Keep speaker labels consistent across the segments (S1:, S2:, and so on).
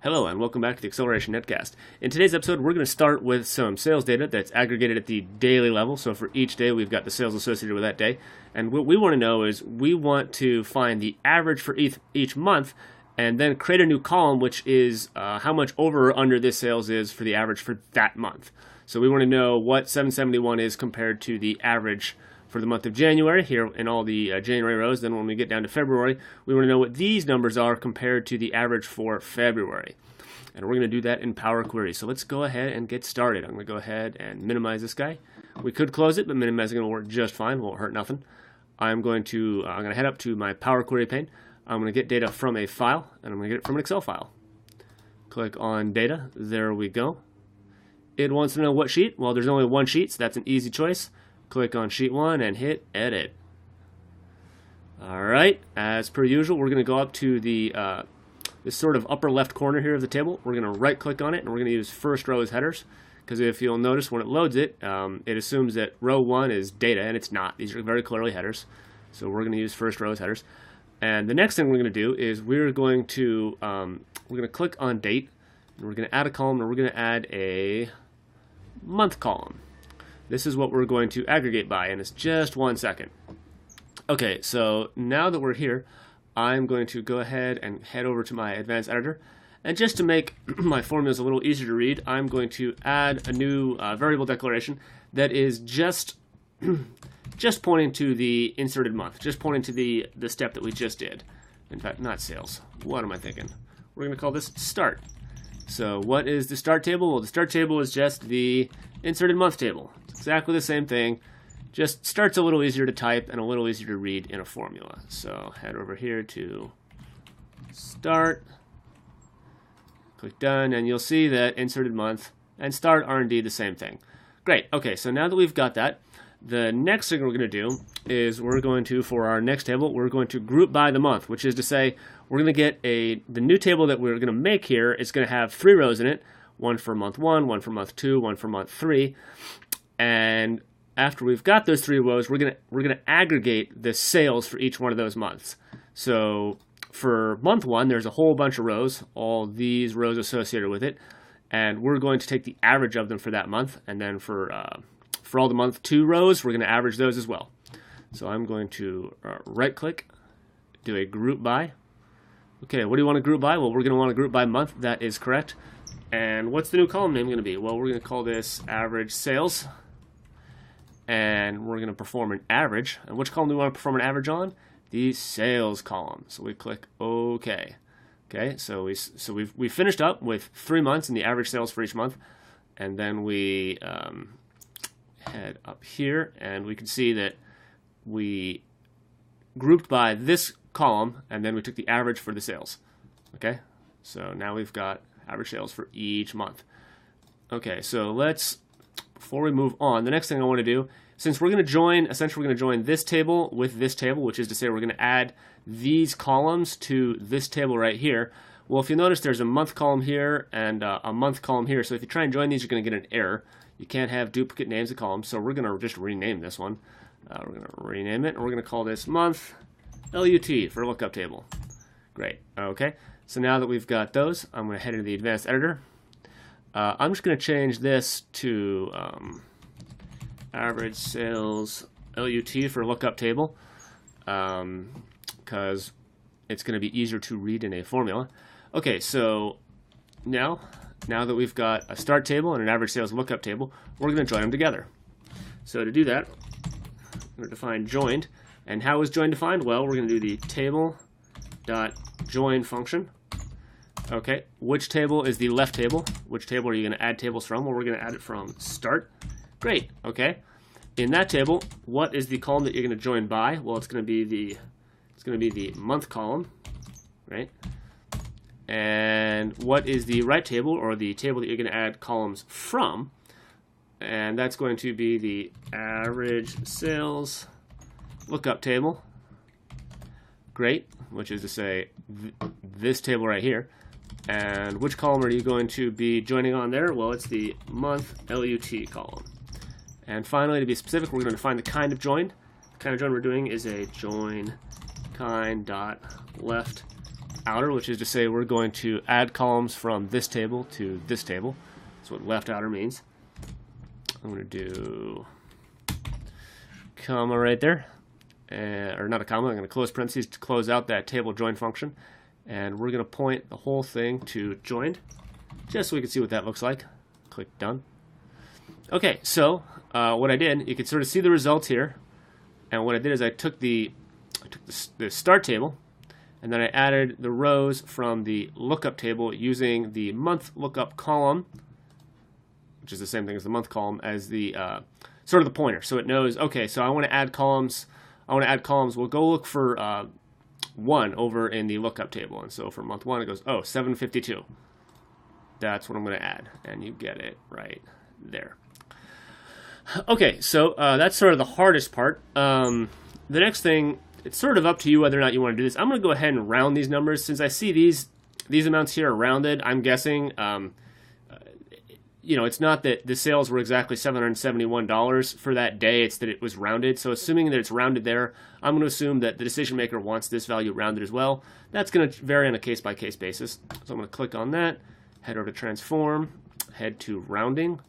S1: Hello and welcome back to the Acceleration Netcast. In today's episode, we're going to start with some sales data that's aggregated at the daily level. So for each day, we've got the sales associated with that day. And what we want to know is we want to find the average for each month and then create a new column, which is how much over or under this sales is for the average for that month. So we want to know what 771 is compared to the average for the month of January here in all the January rows. Then when we get down to February, we want to know what these numbers are compared to the average for February. And we're going to do that in Power Query. So let's go ahead and get started. I'm going to go ahead and minimize this guy. We could close it, but minimizing it will work just fine. Won't hurt nothing. I'm going to head up to my Power Query pane. I'm going to get data from a file, and I'm going to get it from an Excel file. Click on Data. There we go. It wants to know what sheet. Well, there's only one sheet, so that's an easy choice. Click on Sheet 1 and hit Edit. Alright, as per usual, we're going to go up to the this sort of upper left corner here of the table. We're going to right click on it and we're going to use first row as headers, because if you'll notice when it loads it, it assumes that row 1 is data, and it's not. These are very clearly headers, so we're going to use first row as headers. And the next thing we're going to do is we're going to click on date, and we're going to add a column, and we're going to add a month column. This is what we're going to aggregate by, and it's just 1 second. Okay, so now that we're here, I'm going to go ahead and head over to my advanced editor. And just to make my formulas a little easier to read, I'm going to add a new variable declaration that is just pointing to the inserted month, just pointing to the step that we just did. In fact, not sales. What am I thinking? We're going to call this start. So what is the start table? Well, the start table is just the inserted month table. It's exactly the same thing. Just starts a little easier to type and a little easier to read in a formula. So head over here to start, click done, and you'll see that inserted month and start are indeed the same thing. Great. Okay, so now that we've got that, the next thing we're going to do is we're going to, for our next table, we're going to group by the month, which is to say we're going to get the new table that we're going to make here is going to have 3 rows in it, one for month 1, one for month 2, one for month 3, and after we've got those 3 rows, we're gonna aggregate the sales for each one of those months. So for month 1, there's a whole bunch of rows, all these rows associated with it, and we're going to take the average of them for that month. And then for all the month 2 rows, we're going to average those as well. So I'm going to right-click, do a group by. Okay, what do you want to group by? Well, we're going to want to group by month. That is correct. And what's the new column name going to be? Well, we're going to call this average sales. And we're going to perform an average. And which column do we want to perform an average on? The sales column. So we click OK. Okay, so we finished up with 3 months and the average sales for each month. And then we head up here, and we can see that we grouped by this column, and then we took the average for the sales. Okay, so now we've got average sales for each month. Okay, so before we move on, the next thing I want to do, since we're going to join, essentially we're going to join this table with this table, which is to say we're going to add these columns to this table right here. Well, if you notice, there's a month column here and a month column here. So if you try and join these, you're going to get an error. You can't have duplicate names of columns, so we're going to just rename this one. We're going to rename it, and we're going to call this month LUT for lookup table. Great. Okay, so now that we've got those, I'm going to head into the advanced editor. I'm just going to change this to average sales LUT for lookup table, because it's going to be easier to read in a formula. Okay, so now that we've got a start table and an average sales lookup table, we're going to join them together. So to do that, we're going to define joined. And how is join defined? Well, we're going to do the table.join function. Okay, which table is the left table? Which table are you going to add tables from? Well, we're going to add it from start. Great, okay. In that table, what is the column that you're going to join by? Well, it's going to be the month column, right? And what is the right table, or the table that you're going to add columns from? And that's going to be the average sales lookup table. Great, which is to say this table right here. And which column are you going to be joining on there? Well, it's the month LUT column. And finally, to be specific, we're going to define the kind of join. The kind of join we're doing is a join kind dot left outer, which is to say we're going to add columns from this table to this table. That's what left outer means. I'm going to do comma right there, or not a comma, I'm going to close parentheses to close out that table join function, and we're going to point the whole thing to joined, just so we can see what that looks like. Click done. Okay, so what I did, you can sort of see the results here, and what I did is I took the start table, and then I added the rows from the lookup table using the month lookup column, which is the same thing as the month column, as the sort of the pointer. So it knows, okay, so I want to add columns. We'll go look for 1 over in the lookup table. And so for month 1, it goes, oh, 752. That's what I'm going to add. And you get it right there. Okay, so that's sort of the hardest part. The next thing, it's sort of up to you whether or not you want to do this. I'm going to go ahead and round these numbers. Since I see these amounts here are rounded, I'm guessing, it's not that the sales were exactly $771 for that day, it's that it was rounded. So assuming that it's rounded there, I'm going to assume that the decision maker wants this value rounded as well. That's going to vary on a case-by-case basis. So I'm going to click on that, head over to transform, head to rounding,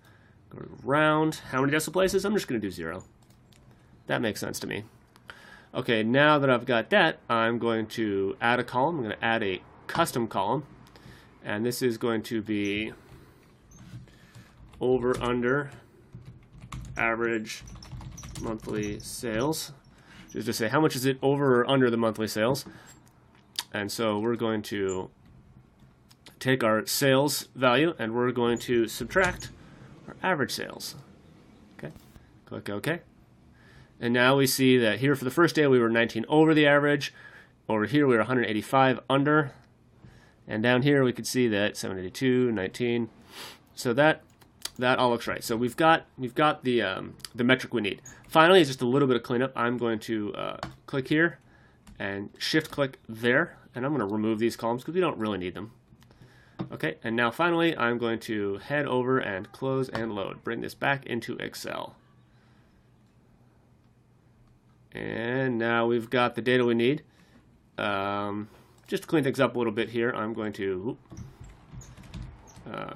S1: go to round. How many decimal places? I'm just going to do 0. That makes sense to me. Okay, now that I've got that, I'm going to add a column. I'm going to add a custom column, and this is going to be over under average monthly sales, just to say how much is it over or under the monthly sales. And so we're going to take our sales value and we're going to subtract our average sales. Okay, click OK. And now we see that here for the first day we were 19 over the average, over here we were 185 under, and down here we could see that 782, 19. So that all looks right. So we've got the metric we need. Finally, it's just a little bit of cleanup. I'm going to click here and shift click there, and I'm going to remove these columns because we don't really need them. Okay, and now finally I'm going to head over and close and load. Bring this back into Excel. And now we've got the data we need. Just to clean things up a little bit here, I'm going to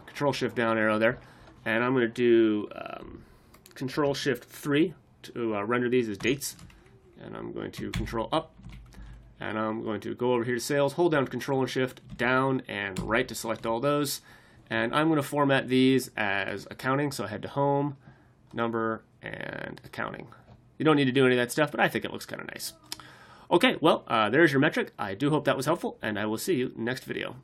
S1: Control Shift down arrow there. And I'm going to do Control Shift 3 to render these as dates. And I'm going to Control up. And I'm going to go over here to sales, hold down Control and Shift, down and right to select all those. And I'm going to format these as accounting. So I head to home, number, and accounting. You don't need to do any of that stuff, but I think it looks kind of nice. Okay, well, there's your metric. I do hope that was helpful, and I will see you next video.